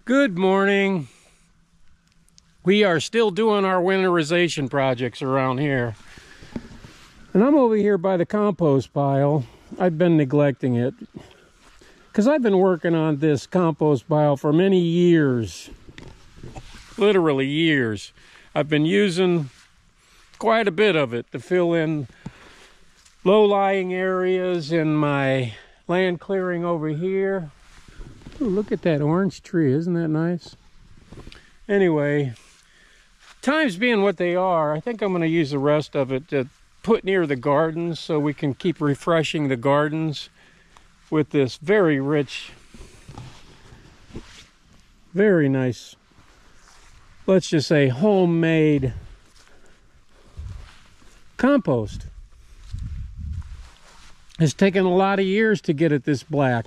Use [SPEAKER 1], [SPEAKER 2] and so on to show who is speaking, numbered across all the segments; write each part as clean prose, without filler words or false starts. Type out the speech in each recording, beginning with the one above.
[SPEAKER 1] Good morning. We are still doing our winterization projects around here. And I'm over here by the compost pile. I've been neglecting it because I've been working on this compost pile for many years. Literally years. I've been using quite a bit of it to fill in low-lying areas in my land clearing over here. Ooh, look at that orange tree, isn't that nice? Anyway, times being what they are, I think I'm going to use the rest of it to put near the gardens so we can keep refreshing the gardens with this very rich, very nice, let's just say homemade compost. It's taken a lot of years to get it this black.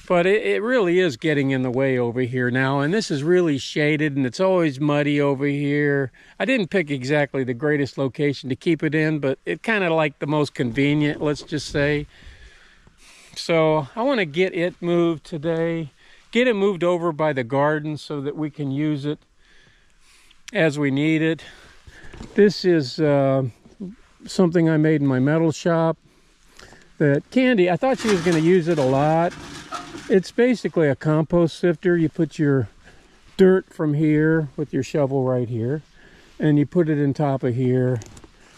[SPEAKER 1] But it really is getting in the way over here now, and this is really shaded, and it's always muddy over here. I didn't pick exactly the greatest location to keep it in, but it kind of like the most convenient, let's just say. So I want to get it moved today, get it moved over by the garden so that we can use it as we need it. This is something I made in my metal shop that Candy, I thought she was going to use it a lot. It's basically a compost sifter. You put your dirt from here with your shovel right here, and you put it in top of here,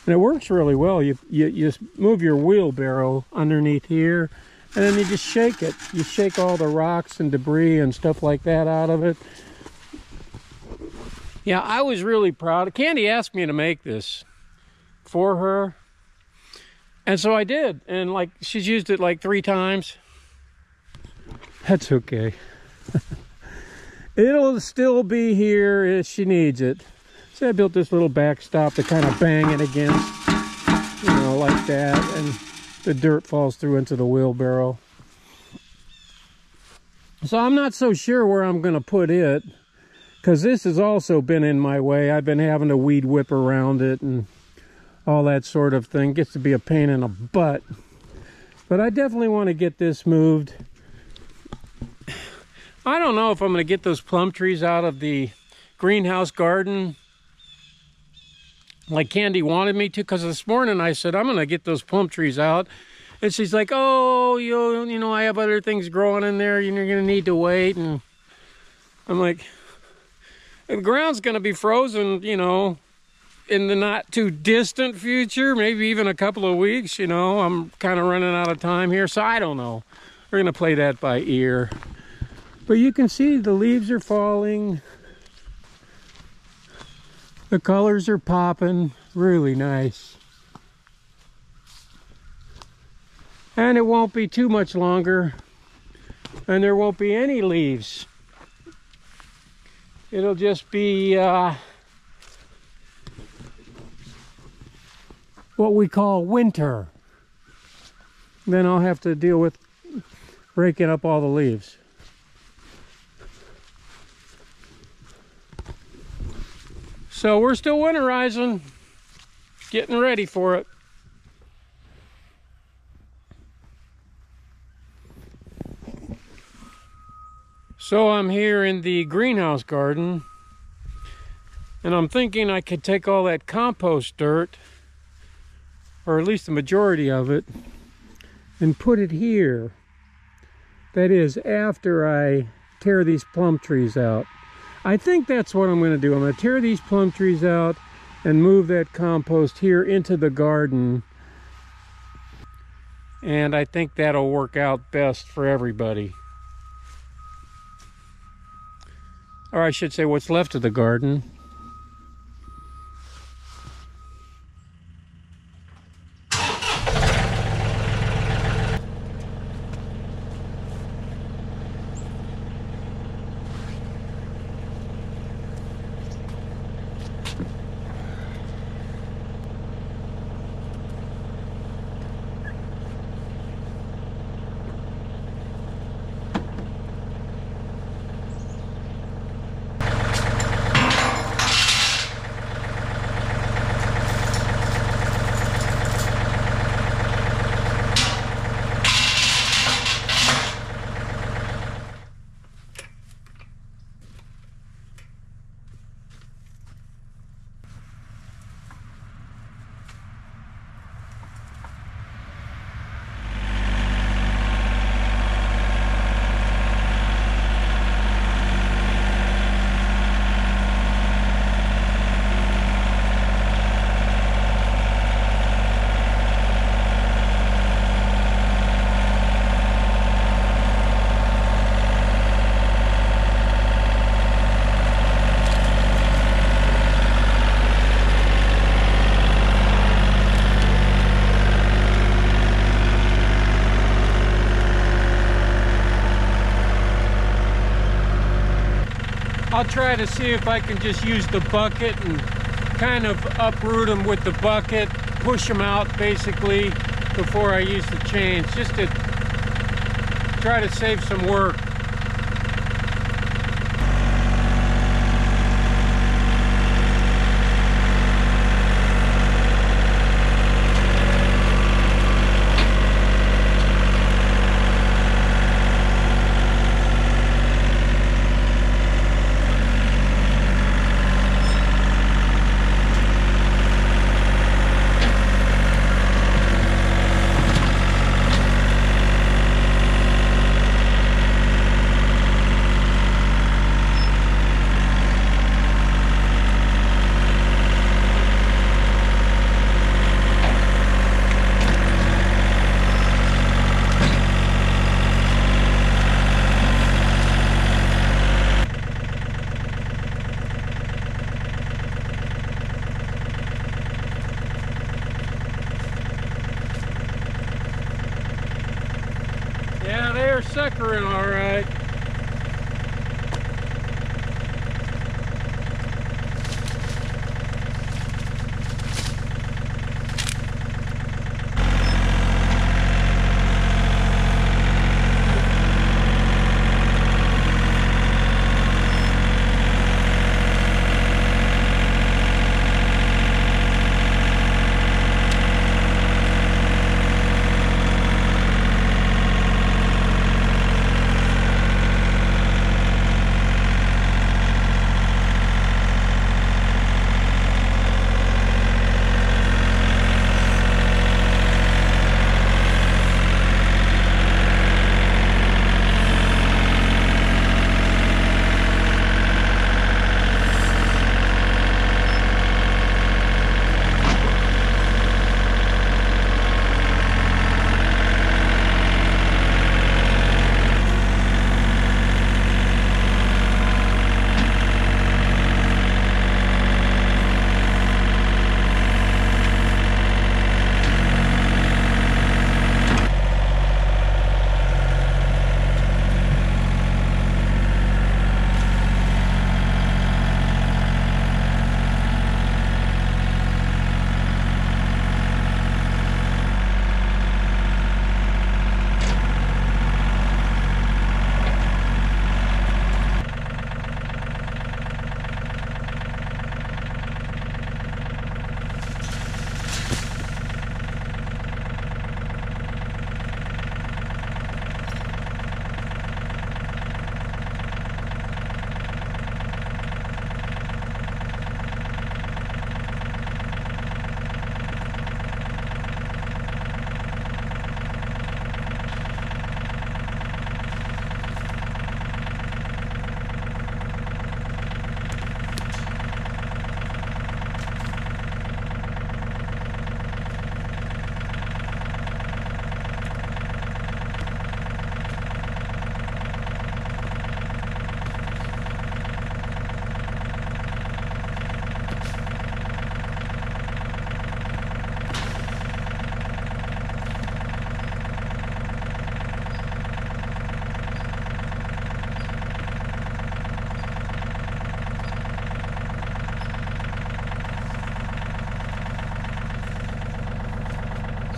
[SPEAKER 1] and it works really well. You just move your wheelbarrow underneath here, and then you just shake it. You shake all the rocks and debris and stuff like that out of it. Yeah, I was really proud. Candy asked me to make this for her, and so I did, and like she's used it like 3 times. That's okay. It'll still be here if she needs it. So I built this little backstop to kind of bang it against, you know, like that, and the dirt falls through into the wheelbarrow. So I'm not so sure where I'm going to put it, because this has also been in my way. I've been having to weed whip around it and all that sort of thing. Gets to be a pain in the butt. But I definitely want to get this moved. I don't know if I'm going to get those plum trees out of the greenhouse garden like Candy wanted me to, because this morning I said I'm going to get those plum trees out, and she's like, oh, you know, I have other things growing in there, you're going to need to wait. And I'm like, the ground's going to be frozen, you know, in the not too distant future, maybe even a couple of weeks. You know, I'm kind of running out of time here, so I don't know. We're going to play that by ear. But you can see the leaves are falling. The colors are popping. Really nice. And it won't be too much longer, and there won't be any leaves. It'll just be what we call winter. Then I'll have to deal with breaking up all the leaves. So we're still winterizing, getting ready for it. So I'm here in the greenhouse garden, and I'm thinking I could take all that compost dirt, or at least the majority of it, and put it here. That is, after I tear these plum trees out. I think that's what I'm going to do. I'm going to tear these plum trees out and move that compost here into the garden. And I think that'll work out best for everybody. Or I should say what's left of the garden. I'll try to see if I can just use the bucket and kind of uproot them with the bucket, push them out basically before I use the chains, just to try to save some work. Yeah, they're suckering all right.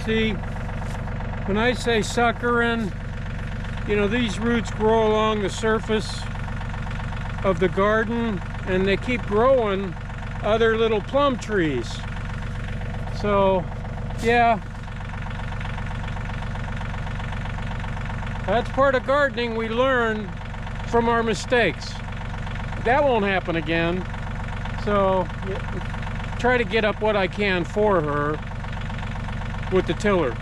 [SPEAKER 1] See, when I say suckering, you know, these roots grow along the surface of the garden and they keep growing other little plum trees. So, yeah, that's part of gardening we learn from our mistakes. That won't happen again. So, try to get up what I can for her with the tiller.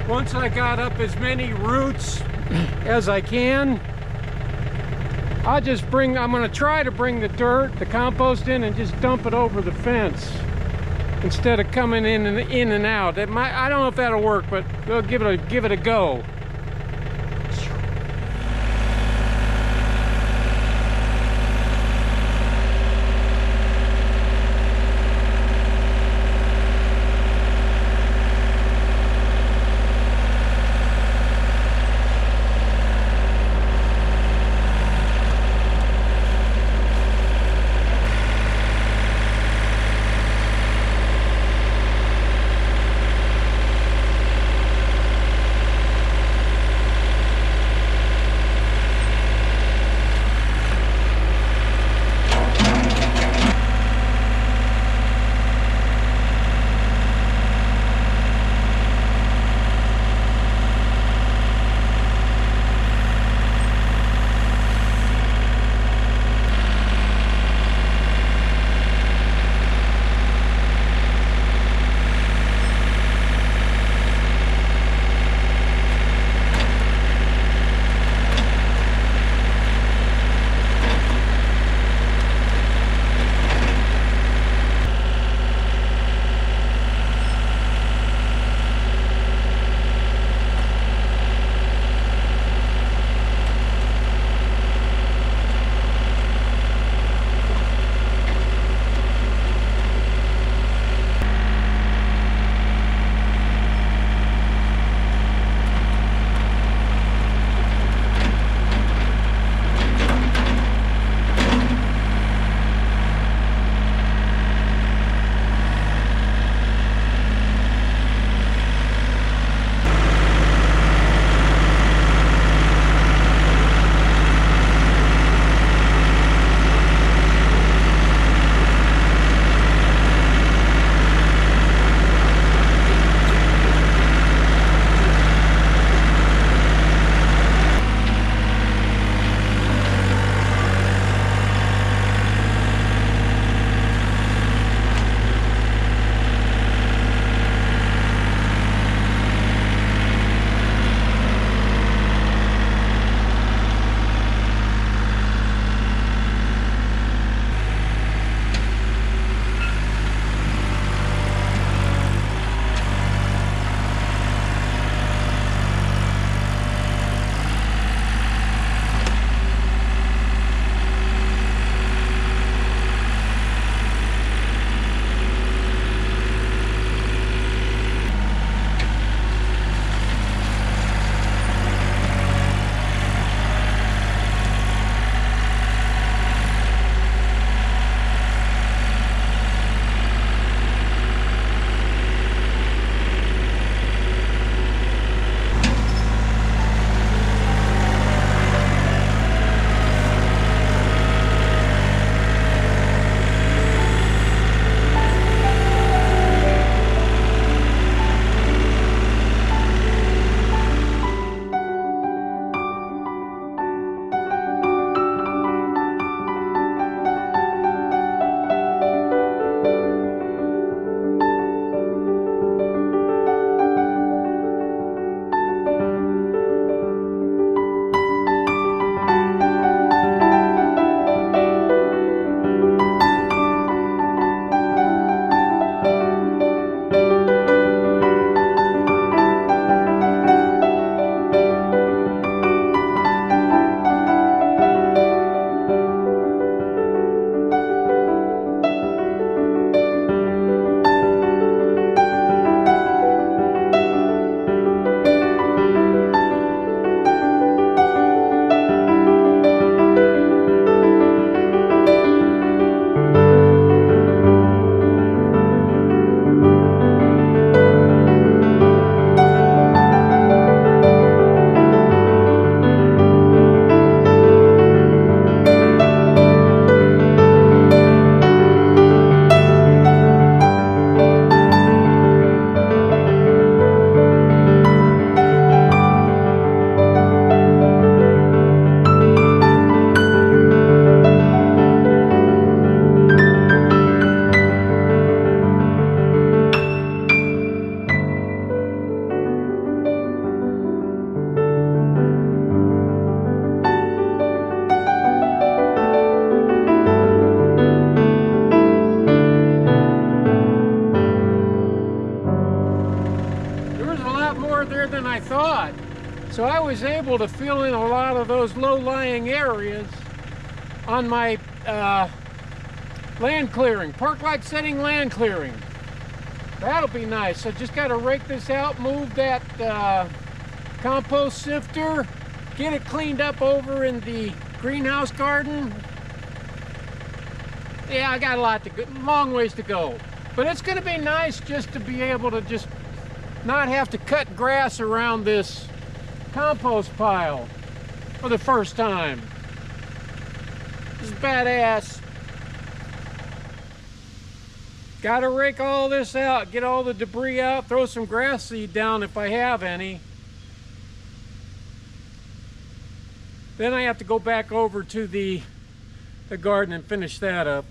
[SPEAKER 1] Once I got up as many roots as I can, I'm gonna try to bring the dirt, the compost in and just dump it over the fence instead of coming in and out. I don't know if that'll work, but we'll give it a go. thought. So I was able to fill in a lot of those low-lying areas on my land clearing, park-like setting land clearing. That'll be nice. So just got to rake this out, move that compost sifter, get it cleaned up over in the greenhouse garden. Yeah, I got a lot to go, long ways to go. But it's going to be nice just to be able to just not have to cut grass around this compost pile for the first time. This is badass. Gotta rake all this out, get all the debris out, throw some grass seed down if I have any. Then I have to go back over to the garden and finish that up.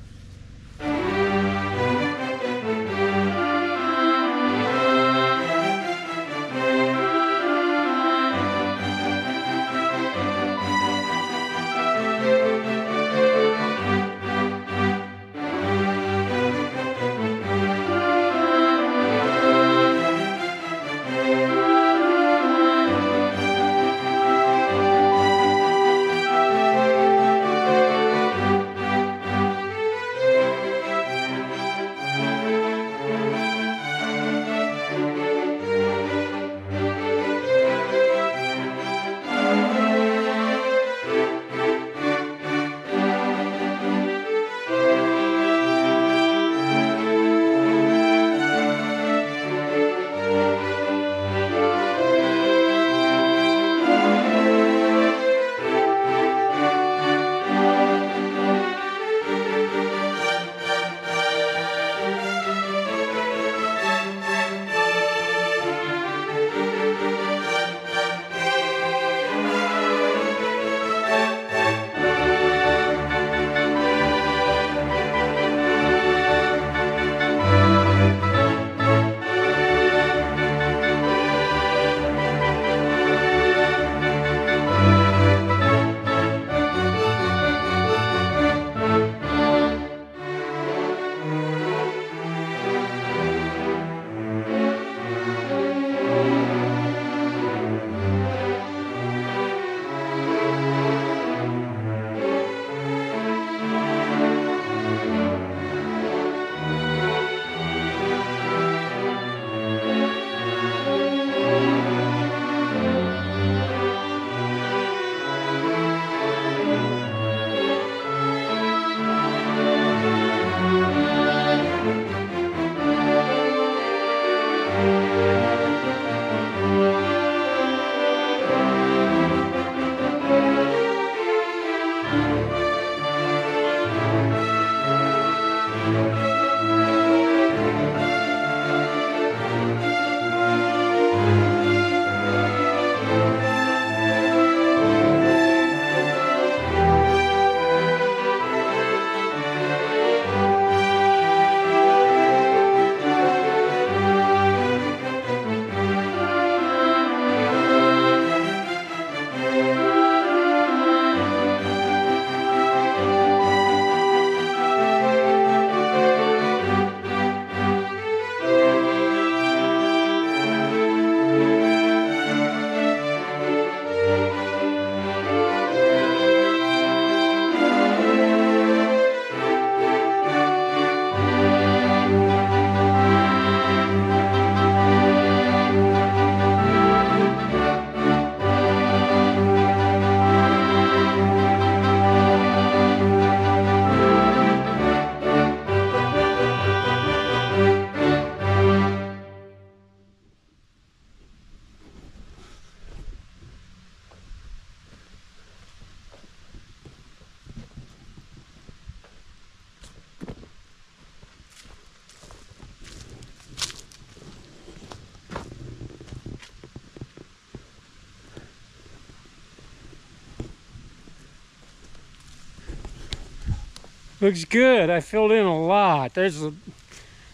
[SPEAKER 1] Looks good. I filled in a lot. There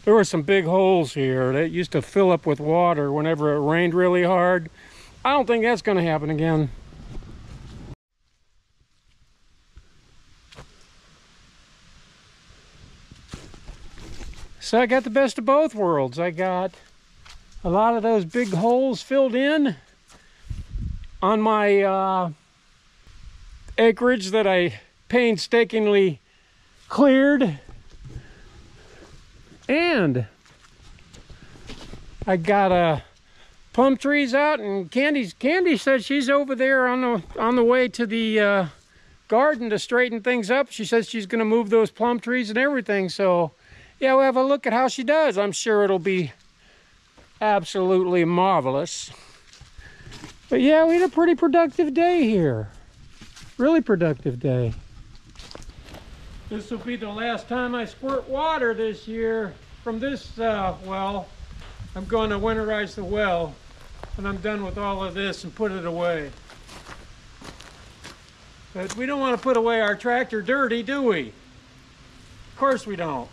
[SPEAKER 1] were some big holes here that used to fill up with water whenever it rained really hard. I don't think that's going to happen again. So I got the best of both worlds. I got a lot of those big holes filled in, on my acreage that I painstakingly cleared. And I got plum trees out, and Candy said she's over there on the way to the garden to straighten things up. She says she's going to move those plum trees and everything. So yeah, we'll have a look at how she does. I'm sure it'll be absolutely marvelous. But yeah, we had a pretty productive day here. Really productive day. This will be the last time I squirt water this year from this well. I'm going to winterize the well when I'm done with all of this and put it away. But we don't want to put away our tractor dirty, do we? Of course we don't.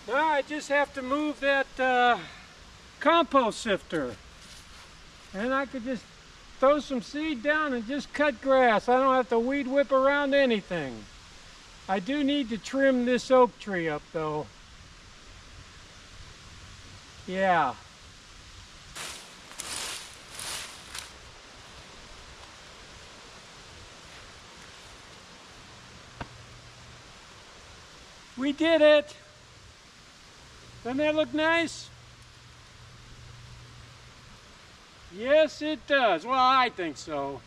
[SPEAKER 1] Now I just have to move that compost sifter, and I could just throw some seed down and just cut grass. I don't have to weed whip around anything. I do need to trim this oak tree up though. Yeah. We did it! Doesn't that look nice? Yes, it does. Well, I think so.